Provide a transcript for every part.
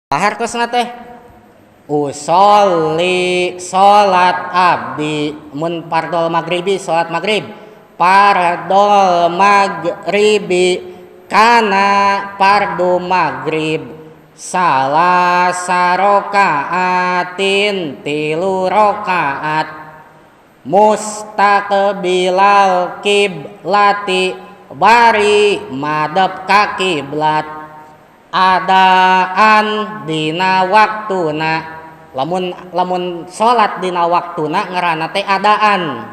Hartosna teh usolli salat abdi mun fardol maghribi salat maghrib fardol maghribi kana fardu maghrib salasa rakaatin 3 rakaat mustaqbilal kiblati bari madep ka kiblat adaan dina waktuna lamun salat dina waktuna ngaranna teh adaan,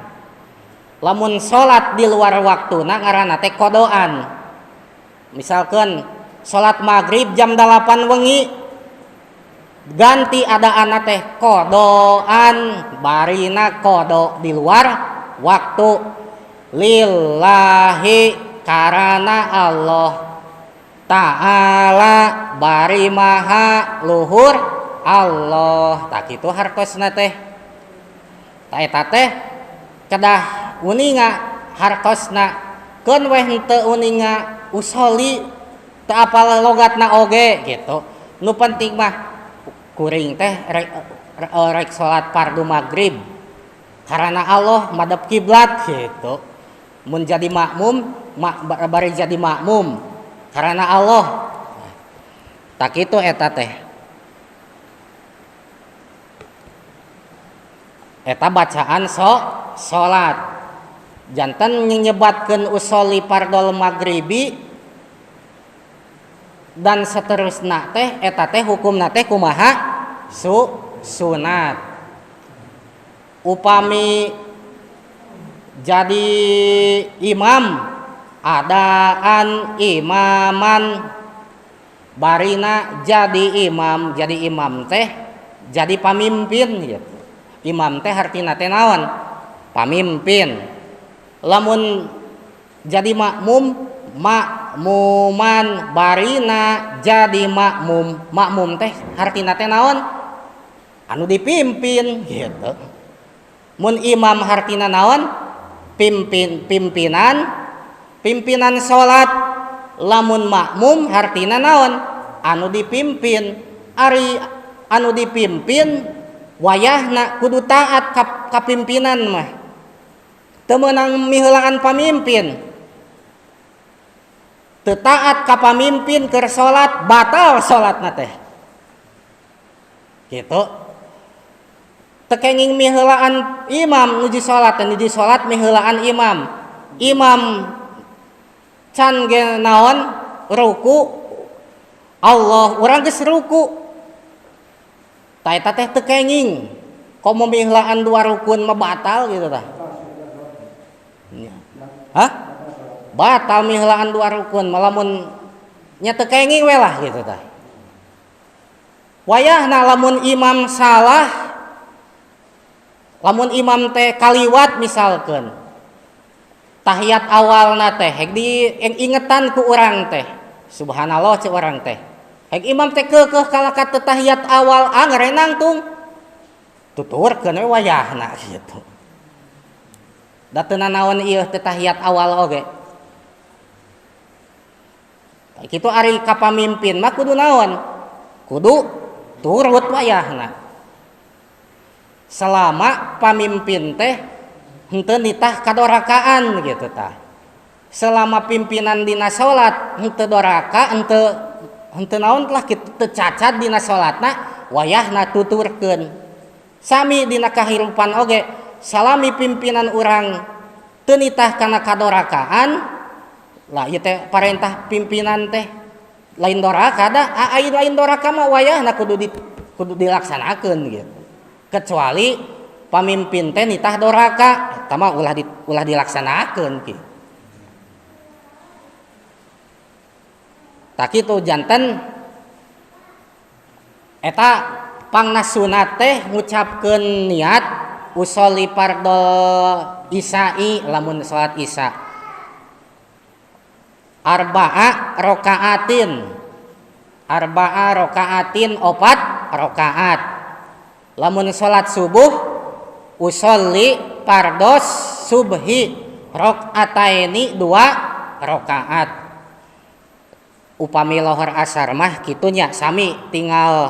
lamun salat di luar waktuna ngaranna teh qodoan. Misalkan salat maghrib jam 8 wengi ganti adaan teh qodoan barina qodo di luar waktu lillahi karana Allah ta'ala bari maha luhur Allah. Tak kitu hartosna teh ta eta teh kedah uninga hartosna keun weh henteu uninga usolli teu apal logatna oge gitu. Nu penting mah kuring teh rek salat fardu maghrib karena Allah madep kiblat gitu. Mun jadi makmum bari jadi makmum karena Allah. Tak itu eta teh eta bacaan salat janten nyebatkeun usolli fardol maghribi dan seterusna teh eta teh hukumna teh kumaha sunat. Upami jadi imam adaan imaman barina jadi imam teh jadi pamimpin gitu. Imam teh hartina teh naon? Pamimpin. Lamun jadi makmuman barina jadi makmum teh hartina teh naon? Anu dipimpin gitu. Mun imam hartina naon? Pimpinan salat. Lamun makmum hartina naon? Anu dipimpin. Ari anu dipimpin wayahna kudu taat ka pimpinan mah. Teu meunang miheulaan pamimpin. Teu taat ka pamimpin keur salat batal salatna teh. Gitu. Teu kenging miheulaan imam nuju salat miheulaan imam. Imam can ge naon ruku Allah urang geus ruku ta eta teh teu kenging komo miheulaan 2 rukun mah batal gitu tah. Hah? Batal miheulaan 2 rukun lamun nya teu kenging we lah gitu tah. Wayahna lamun imam salah, lamun imam teh kaliwat misalkeun tahiyat awalna teh hek diingetan ku urang teh subhanallah ceu urang teh hek imam teh keukeuh kalakat tahiyat awal ngarenang tung tuturkeun we wayahna gitu. Da teu nanaon ieu teh tahiyat awal oge. Kitu ari ka pamimpin mah kudu naon? Kudu turut wayahna. Selama pamimpin teh henteu nitah kadorakaan gitu tah. Selama pimpinan dina salat henteu doraka, henteu naon lah kitu teu cacat dina salatna wayahna tuturkeun. Sami dina kahirupan oge salami pimpinan urang teu nitah kana kadorakaan lah ieu teh parentah pimpinan teh lain doraka da lain doraka mah wayahna kudu dilaksanakeun gitu. Kecuali pamimpin teh nitah doraka eta mah ulah dilaksanakeun kieu. Tak kitu janten eta pangna sunat teh ngucapkeun niat usolli fardol isya'i lamun salat isya arba'a rakaatin 4 rakaat. Lamun salat subuh usolli fardos subhi rakaataini 2 rakaat. upami lohor asar mah kitunya sami tinggal